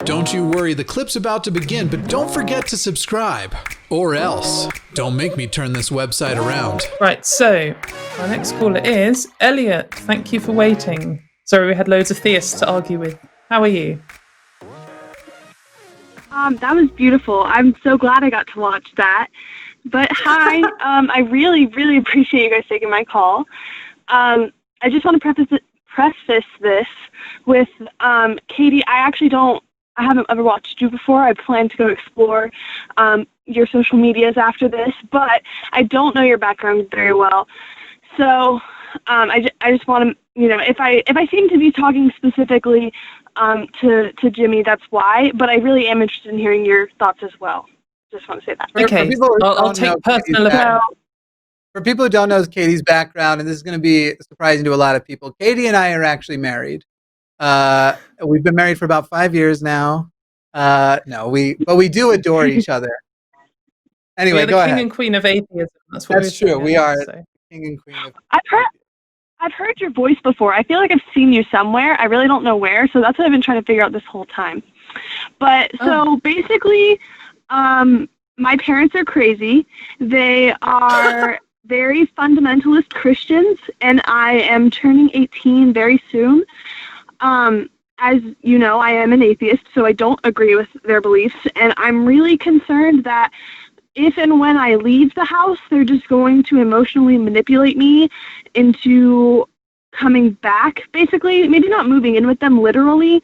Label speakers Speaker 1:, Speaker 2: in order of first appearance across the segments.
Speaker 1: Don't you worry, the clip's about to begin, but don't forget to subscribe. Or else, don't make me turn this website around.
Speaker 2: Right, so our next caller is Elliot. Thank you for waiting. Sorry, we had loads of theists to argue with. How are you?
Speaker 3: That was beautiful. I'm so glad I got to watch that. But hi, I really, really appreciate you guys taking my call. I just want to preface this with Katy. I haven't ever watched you before. I plan to go explore your social medias after this, but I don't know your background very well. So I just want to, if I seem to be talking specifically to Jimmy, that's why. But I really am interested in hearing your thoughts as well. Just want to say that.
Speaker 2: Okay, I'll take personal opinion.
Speaker 4: For people who don't know Katy's background, and this is going to be surprising to a lot of people, Katy and I are actually married. We've been married for about 5 years now. But we do adore each other. Anyway, go ahead.
Speaker 2: King and queen of atheism.
Speaker 4: That's true. We are king and queen of.
Speaker 3: I've heard your voice before. I feel like I've seen you somewhere. I really don't know where, so that's what I've been trying to figure out this whole time. But so basically, my parents are crazy. They are very fundamentalist Christians, and I am turning 18 very soon. As you know, I am an atheist, so I don't agree with their beliefs, and I'm really concerned that if and when I leave the house, they're just going to emotionally manipulate me into coming back, basically. Maybe not moving in with them literally,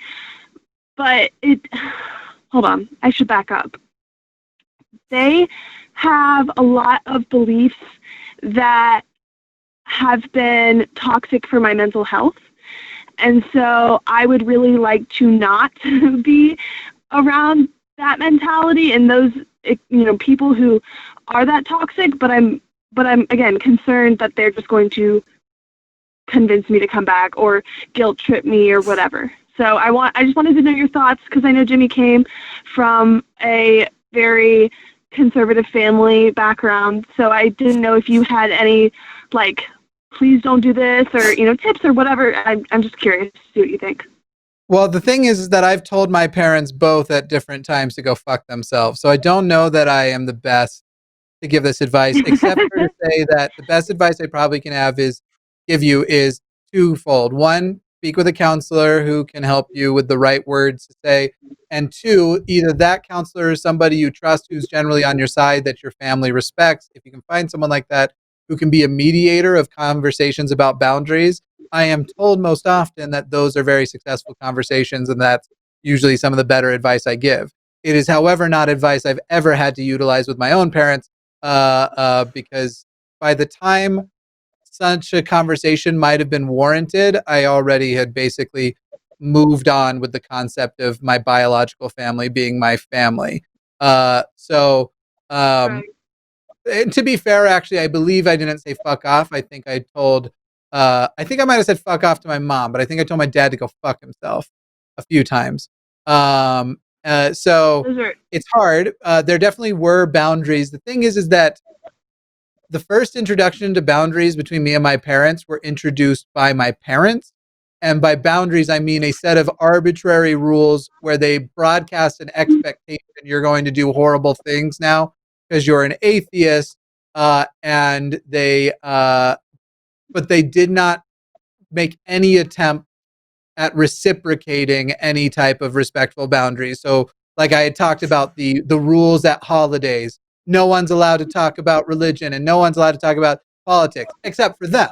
Speaker 3: but hold on, I should back up. They have a lot of beliefs that have been toxic for my mental health. And so I would really like to not be around that mentality and those, people who are that toxic. But I'm again concerned that they're just going to convince me to come back or guilt trip me or whatever. So I just wanted to know your thoughts, because I know Jimmy came from a very conservative family background. So I didn't know if you had any please don't do this, or, tips or whatever. I'm just curious to see what you think.
Speaker 4: Well, the thing is that I've told my parents both at different times to go fuck themselves. So I don't know that I am the best to give this advice, except for to say that the best advice I probably can give you is twofold. One, speak with a counselor who can help you with the right words to say. And two, either that counselor is somebody you trust who's generally on your side that your family respects. If you can find someone like that who can be a mediator of conversations about boundaries, I am told most often that those are very successful conversations, and that's usually some of the better advice I give. It is, however, not advice I've ever had to utilize with my own parents, because by the time such a conversation might have been warranted, I already had basically moved on with the concept of my biological family being my family. Right. And to be fair, actually, I believe I didn't say fuck off. I think I might have said fuck off to my mom, but I think I told my dad to go fuck himself a few times. It's hard. There definitely were boundaries. The thing is that the first introduction to boundaries between me and my parents were introduced by my parents. And by boundaries, I mean a set of arbitrary rules where they broadcast an expectation you're going to do horrible things now because you're an atheist, but they did not make any attempt at reciprocating any type of respectful boundaries. So like I had talked about the rules at holidays, no one's allowed to talk about religion and no one's allowed to talk about politics, except for them,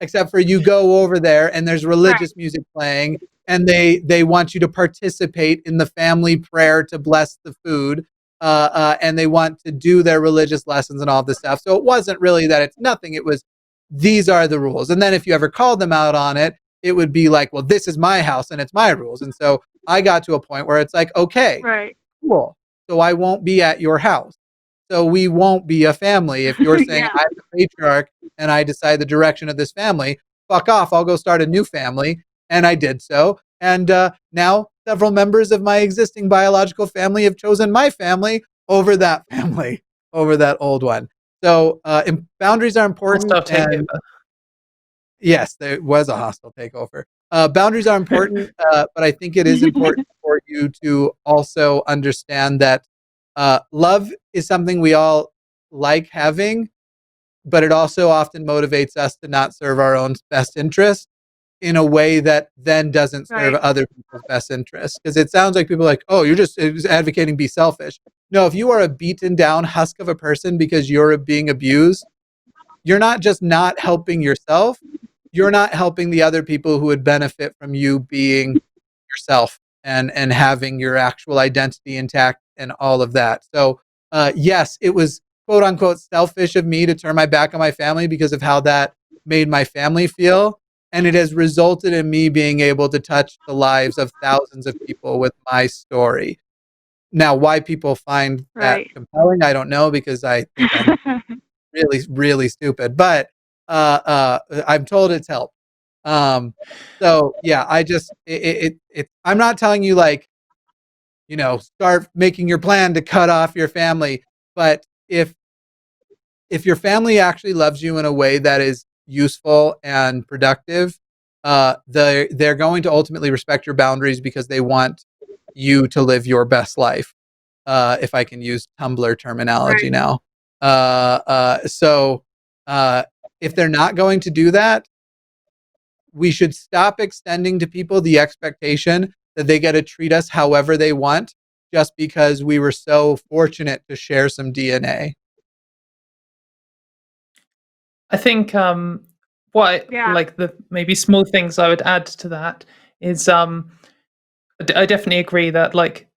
Speaker 4: except for you go over there and there's religious music playing and they want you to participate in the family prayer to bless the food. And they want to do their religious lessons and all this stuff. So it wasn't really that it's nothing. It was, these are the rules. And then if you ever called them out on it, it would be like, well, this is my house and it's my rules. And so I got to a point where it's like, okay, cool. So I won't be at your house. So we won't be a family. If you're saying I'm the patriarch and I decide the direction of this family, fuck off. I'll go start a new family. And I did so. And now several members of my existing biological family have chosen my family over that family, over that old one. So boundaries are important. Yes, there was a hostile takeover. Boundaries are important, but I think it is important for you to also understand that love is something we all like having, but it also often motivates us to not serve our own best interest in a way that then doesn't serve
Speaker 3: Right.
Speaker 4: other people's best interests. Because it sounds like people are like, oh, you're just advocating be selfish. No, if you are a beaten down husk of a person because you're being abused, you're not just not helping yourself, you're not helping the other people who would benefit from you being yourself and having your actual identity intact and all of that. So yes, it was quote unquote selfish of me to turn my back on my family because of how that made my family feel. And it has resulted in me being able to touch the lives of thousands of people with my story. Now, why people find that
Speaker 3: Right.
Speaker 4: compelling, I don't know, because I think I'm really, really stupid. But I'm told it's helped. So yeah, I just I'm not telling you like, start making your plan to cut off your family. But if your family actually loves you in a way that is useful and productive, they're going to ultimately respect your boundaries because they want you to live your best life. If I can use Tumblr terminology
Speaker 3: Right.
Speaker 4: now. So if they're not going to do that, we should stop extending to people the expectation that they get to treat us however they want just because we were so fortunate to share some DNA.
Speaker 2: I think what
Speaker 3: Yeah.
Speaker 2: like the maybe small things I would add to that is I definitely agree that like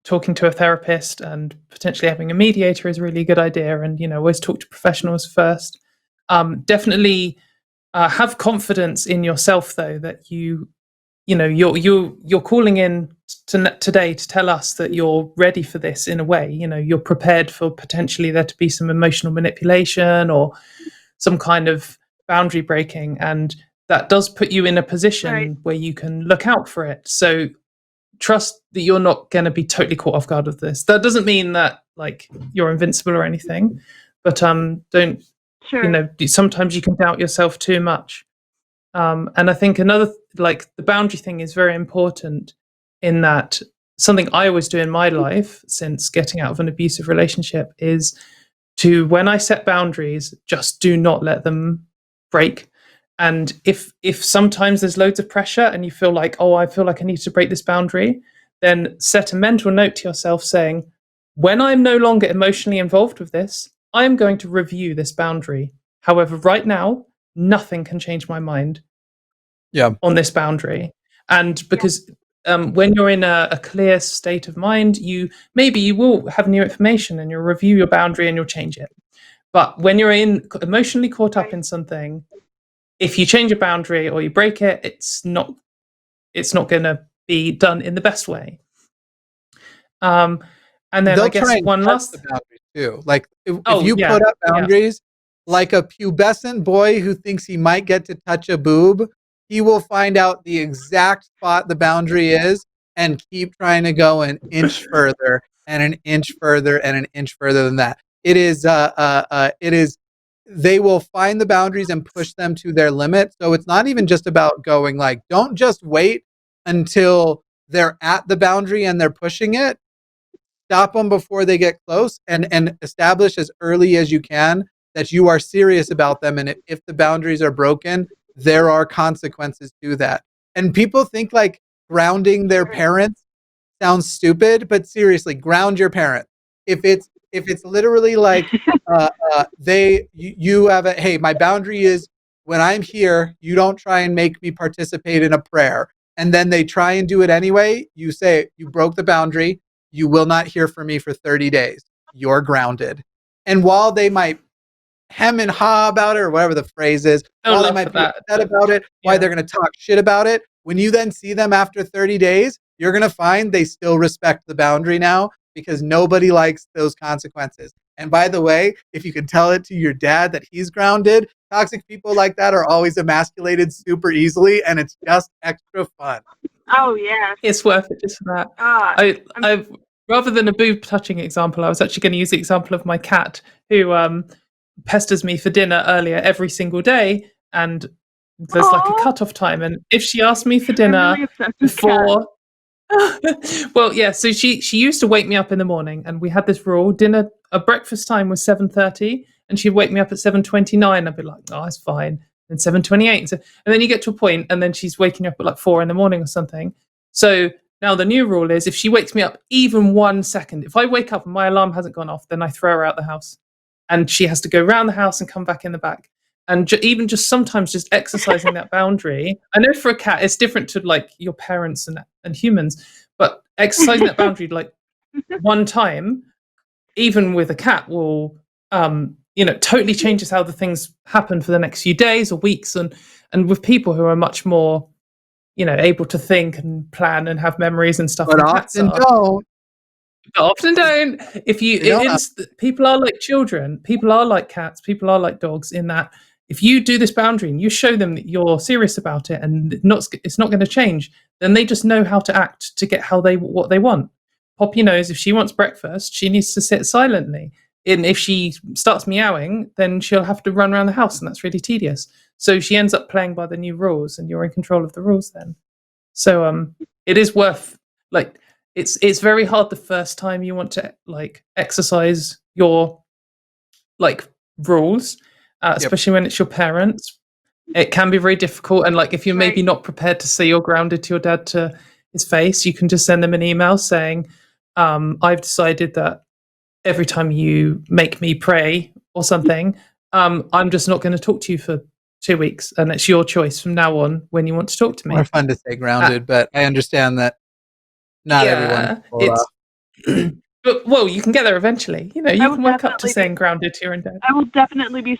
Speaker 2: talking to a therapist and potentially having a mediator is a really good idea, and always talk to professionals first. Definitely have confidence in yourself though, that you're calling in today to tell us that you're ready for this. In a way, you're prepared for potentially there to be some emotional manipulation or some kind of boundary breaking, and that does put you in a
Speaker 3: Right.
Speaker 2: position where you can look out for it. So trust that you're not going to be totally caught off guard with this. That doesn't mean that like you're invincible or anything, but don't
Speaker 3: Sure.
Speaker 2: sometimes you can doubt yourself too much. And I think another like the boundary thing is very important, in that something I always do in my life since getting out of an abusive relationship is to, when I set boundaries, just do not let them break. And if sometimes there's loads of pressure and you feel like, oh, I feel like I need to break this boundary, then set a mental note to yourself saying, when I'm no longer emotionally involved with this, I am going to review this boundary. However, right now, nothing can change my mind
Speaker 4: Yeah.
Speaker 2: on this boundary. And
Speaker 3: Yeah.
Speaker 2: because when you're in a clear state of mind, maybe you will have new information and you'll review your boundary and you'll change it. But when you're emotionally caught up
Speaker 3: Right.
Speaker 2: in something, if you change a boundary or you break it, it's not going to be done in the best way. Um, and then I
Speaker 4: They'll try
Speaker 2: guess
Speaker 4: and
Speaker 2: one
Speaker 4: touch the
Speaker 2: last.
Speaker 4: boundaries too. Like if
Speaker 2: Oh
Speaker 4: you
Speaker 2: yeah,
Speaker 4: put up
Speaker 2: yeah,
Speaker 4: boundaries, like a pubescent boy who thinks he might get to touch a boob, he will find out the exact spot the boundary is and keep trying to go an inch further and an inch further and an inch further than that. It is they will find the boundaries and push them to their limit. So it's not even just about going like, don't just wait until they're at the boundary and they're pushing it. Stop them before they get close, and establish as early as you can that you are serious about them. And if the boundaries are broken, there are consequences to that. And people think like grounding their
Speaker 3: Sure.
Speaker 4: parents sounds stupid, but seriously, ground your parents. If it's literally like you have a, hey, my boundary is when I'm here, you don't try and make me participate in a prayer, and then they try and do it anyway. You say you broke the boundary. You will not hear from me for 30 days. You're grounded. And while they might hem and haw about it, or whatever the phrase is,
Speaker 2: I'll
Speaker 4: while they
Speaker 2: love for
Speaker 4: might be
Speaker 2: that.
Speaker 4: upset about it, why
Speaker 2: Yeah,
Speaker 4: they're going to talk shit about it, when you then see them after 30 days, you're going to find they still respect the boundary now because nobody likes those consequences. And by the way, if you can tell it to your dad that he's grounded, toxic people like that are always emasculated super easily, and it's just extra fun.
Speaker 3: Oh yes.
Speaker 2: it's worth it just for that.
Speaker 3: Uh, I'm
Speaker 2: I rather than a boob touching example, I was actually going to use the example of my cat who pesters me for dinner earlier every single day, and there's like a
Speaker 3: oh,
Speaker 2: cut-off time, and if she asks me for
Speaker 3: I'm
Speaker 2: dinner
Speaker 3: really obsessed with cats.
Speaker 2: before Well, yeah. So she used to wake me up in the morning, and we had this rule: breakfast time was 7:30, and she'd wake me up at 7:29. I'd be like, "Oh, it's fine." And 7:28, and then you get to a point, and then she's waking up at like 4 in the morning or something. So now the new rule is, if she wakes me up even 1 second, if I wake up and my alarm hasn't gone off, then I throw her out the house, and she has to go around the house and come back in the back. And even just sometimes just exercising that boundary. I know for a cat it's different to like your parents and humans, but exercising that boundary like one time, even with a cat, will totally changes how the things happen for the next few days or weeks, and with people who are much more able to think and plan and have memories and stuff
Speaker 4: But
Speaker 2: than cats
Speaker 4: often
Speaker 2: are.
Speaker 4: don't.
Speaker 2: But often don't. If you,
Speaker 4: They don't.
Speaker 2: people are like children. People are like cats. People are like dogs. In that, if you do this boundary and you show them that you're serious about it and it's not going to change, then they just know how to act to get what they want. Poppy knows if she wants breakfast, she needs to sit silently. And if she starts meowing, then she'll have to run around the house, and that's really tedious. So she ends up playing by the new rules, and you're in control of the rules then. So it is worth, like, it's very hard the first time you want to like exercise your like rules, especially when it's your parents. It can be very difficult, and like if you're maybe not prepared to say you're grounded to your dad to his face, you can just send them an email saying, I've decided that every time you make me pray or something, I'm just not going to talk to you for 2 weeks, and it's your choice from now on when you want to talk to me.
Speaker 4: More fun to stay grounded, but I understand that not everyone.
Speaker 2: But well, you can get there eventually. You can work up to saying grounded to your own dad.
Speaker 3: I will definitely be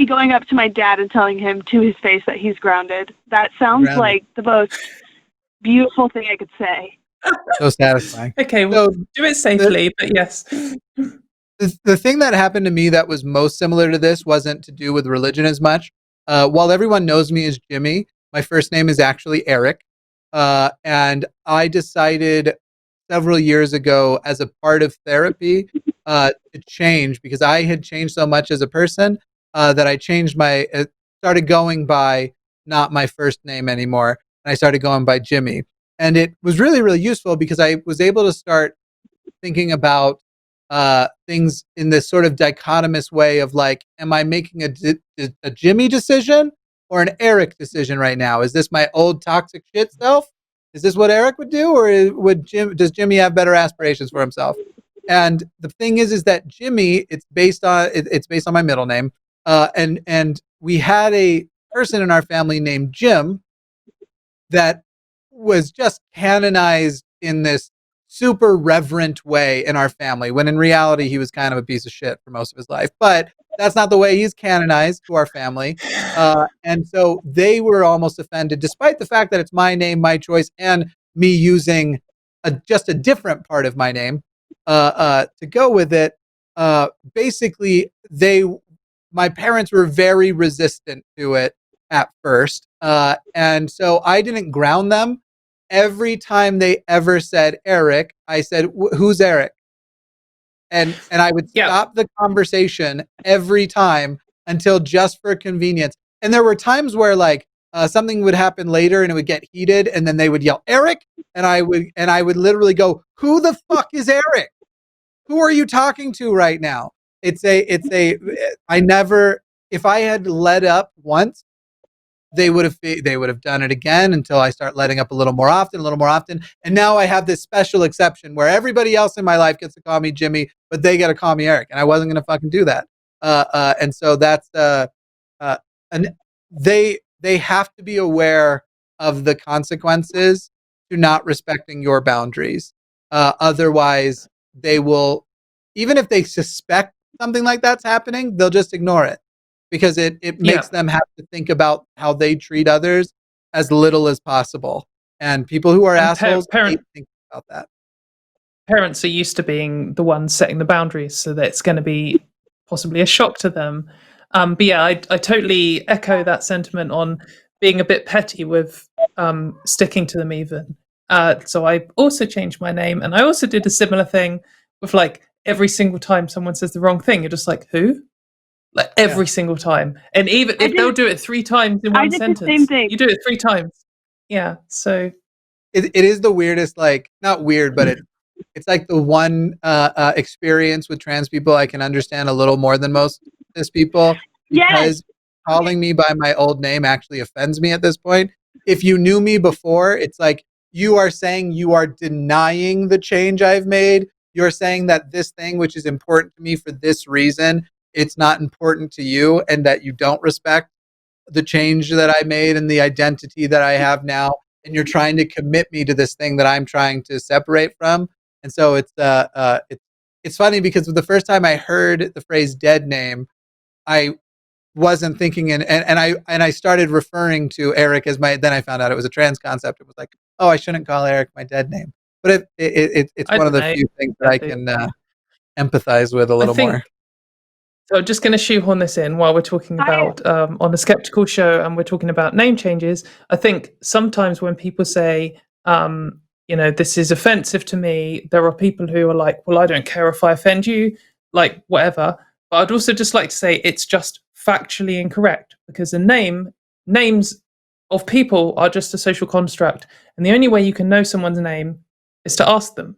Speaker 3: going up to my dad and telling him to his face that he's grounded. That sounds like the most beautiful thing I could say.
Speaker 4: So satisfying.
Speaker 2: Okay, well, do it safely, but yes.
Speaker 4: The thing that happened to me that was most similar to this wasn't to do with religion as much. While everyone knows me as Jimmy, my first name is actually Eric. And I decided several years ago, as a part of therapy, to change, because I had changed so much as a person that I changed started going by not my first name anymore. And I started going by Jimmy. And it was really, really useful because I was able to start thinking about things in this sort of dichotomous way of like, am I making a Jimmy decision or an Eric decision right now? Is this my old toxic shit self? Is this what Eric would do, or does Jimmy have better aspirations for himself? And the thing is that Jimmy, it's based on my middle name, and we had a person in our family named Jim that was just canonized in this super reverent way in our family, when in reality he was kind of a piece of shit for most of his life. But that's not the way he's canonized to our family. And so they were almost offended, despite the fact that it's my name, my choice, and me using just a different part of my name to go with it. Basically, my parents were very resistant to it at first. And so I didn't ground them. Every time they ever said Eric, I said, who's Eric? And I would stop the conversation every time until, just for convenience. And there were times where like something would happen later and it would get heated, and then they would yell Eric, and I would literally go, who the fuck is Eric? Who are you talking to right now? If I had let up once, they would have done it again until I start letting up a little more often. And now I have this special exception where everybody else in my life gets to call me Jimmy, but they got to call me Eric. And I wasn't going to fucking do that. And so that's, and they have to be aware of the consequences to not respecting your boundaries. Otherwise they will, even if they suspect something like that's happening, they'll just ignore it. Because it makes them have to think about how they treat others as little as possible. And people who are assholes hate thinking about that.
Speaker 2: Parents are used to being the ones setting the boundaries, so that it's going to be possibly a shock to them. But yeah, I totally echo that sentiment on being a bit petty with sticking to them even. So I also changed my name, and I also did a similar thing with like every single time someone says the wrong thing, you're just like, who? Like every single time. And even if they'll do it 3 times in one sentence,
Speaker 3: the same thing.
Speaker 2: You do it 3 times. Yeah. So
Speaker 4: it is the weirdest, like, not weird, but it's like the one experience with trans people I can understand a little more than most cis people, because calling me by my old name actually offends me at this point. If you knew me before, it's like you are saying you are denying the change I've made. You're saying that this thing, which is important to me for this reason, it's not important to you, and that you don't respect the change that I made and the identity that I have now. And you're trying to commit me to this thing that I'm trying to separate from. And so it's funny because the first time I heard the phrase "dead name," I wasn't thinking, and I started referring to Eric as my. Then I found out it was a trans concept. It was like, oh, I shouldn't call Eric my dead name. But it's one of the few things that I can empathize with a little more.
Speaker 2: So I'm just going to shoehorn this in while we're talking about on a skeptical show, and we're talking about name changes. I think sometimes when people say, this is offensive to me, there are people who are like, well, I don't care if I offend you, like whatever. But I'd also just like to say it's just factually incorrect, because names of people are just a social construct. And the only way you can know someone's name is to ask them.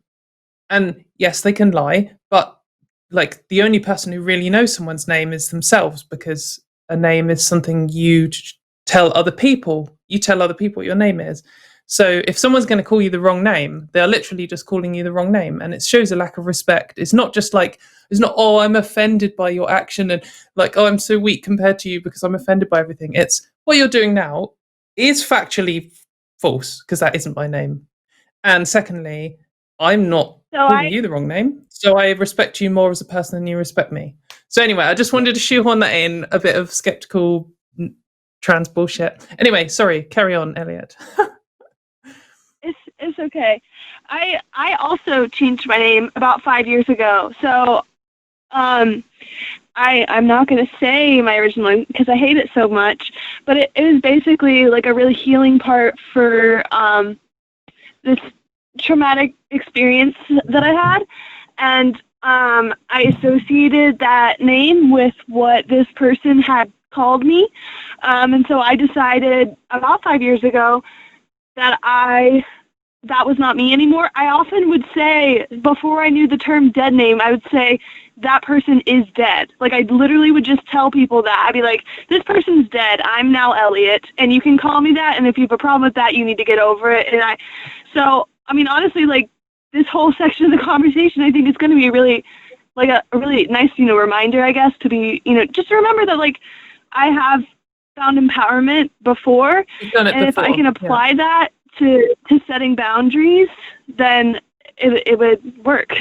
Speaker 2: And yes, they can lie, but like the only person who really knows someone's name is themselves, because a name is something you tell other people. You tell other people what your name is. So if someone's going to call you the wrong name, they're literally just calling you the wrong name. And it shows a lack of respect. It's not just like, it's not, oh, I'm offended by your action, and like, oh, I'm so weak compared to you because I'm offended by everything. It's what you're doing now is factually false, because that isn't my name. And secondly, I'm not calling you the wrong name, so I respect you more as a person than you respect me. So anyway, I just wanted to shoehorn that in, a bit of skeptical trans bullshit. Anyway, sorry, carry on, Elliot.
Speaker 3: It's okay. I also changed my name about 5 years ago. So I'm not going to say my original name because I hate it so much, but it was basically like a really healing part for this traumatic experience that I had, and I associated that name with what this person had called me, and so I decided about 5 years ago that that was not me anymore. I often would say, before I knew the term dead name, I would say, that person is dead. Like, I literally would just tell people that. I'd be like, this person's dead. I'm now Elliot, and you can call me that, and if you have a problem with that, you need to get over it. And so, honestly, like, this whole section of the conversation, I think is going to be really, like, a really nice, reminder, I guess, to be, just to remember that, like, I have found empowerment before, and if I can apply that to setting boundaries, then it would work.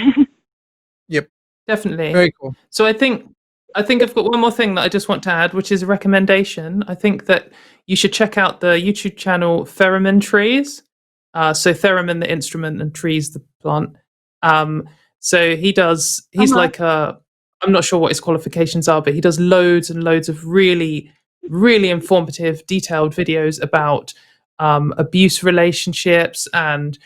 Speaker 4: Yep.
Speaker 2: Definitely.
Speaker 4: Very cool.
Speaker 2: So I think I've got one more thing that I just want to add, which is a recommendation. I think that you should check out the YouTube channel Theremin Trees. So theremin, the instrument, and trees, the plant. So he's like I'm not sure what his qualifications are, but he does loads and loads of really, really informative, detailed videos about abuse relationships and,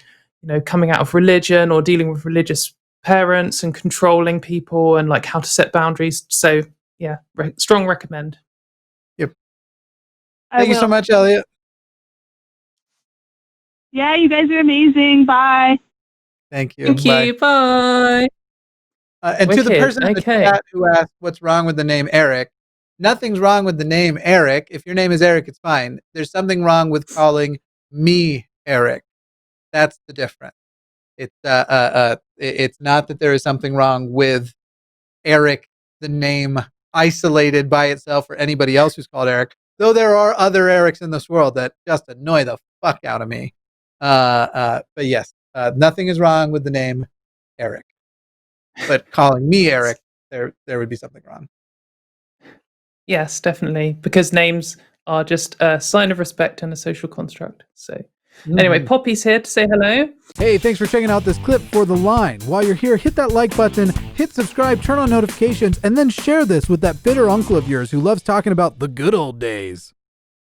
Speaker 2: coming out of religion or dealing with religious parents and controlling people and like how to set boundaries. So yeah, strong recommend.
Speaker 4: Yep. Thank you so much, Elliot.
Speaker 3: Yeah, you guys are amazing. Bye.
Speaker 4: Thank you.
Speaker 2: Thank you. Bye.
Speaker 4: And to the person in the chat who asked what's wrong with the name Eric, nothing's wrong with the name Eric. If your name is Eric, it's fine. There's something wrong with calling me Eric. That's the difference. It's not that there is something wrong with Eric, the name isolated by itself, or anybody else who's called Eric, though there are other Erics in this world that just annoy the fuck out of me. But yes, nothing is wrong with the name Eric. But calling me Eric, there would be something wrong.
Speaker 2: Yes, definitely, because names are just a sign of respect and a social construct. So anyway, Poppy's here to say hello.
Speaker 1: Hey, thanks for checking out this clip for The Line. While you're here, hit that like button, hit subscribe, turn on notifications, and then share this with that bitter uncle of yours who loves talking about the good old days.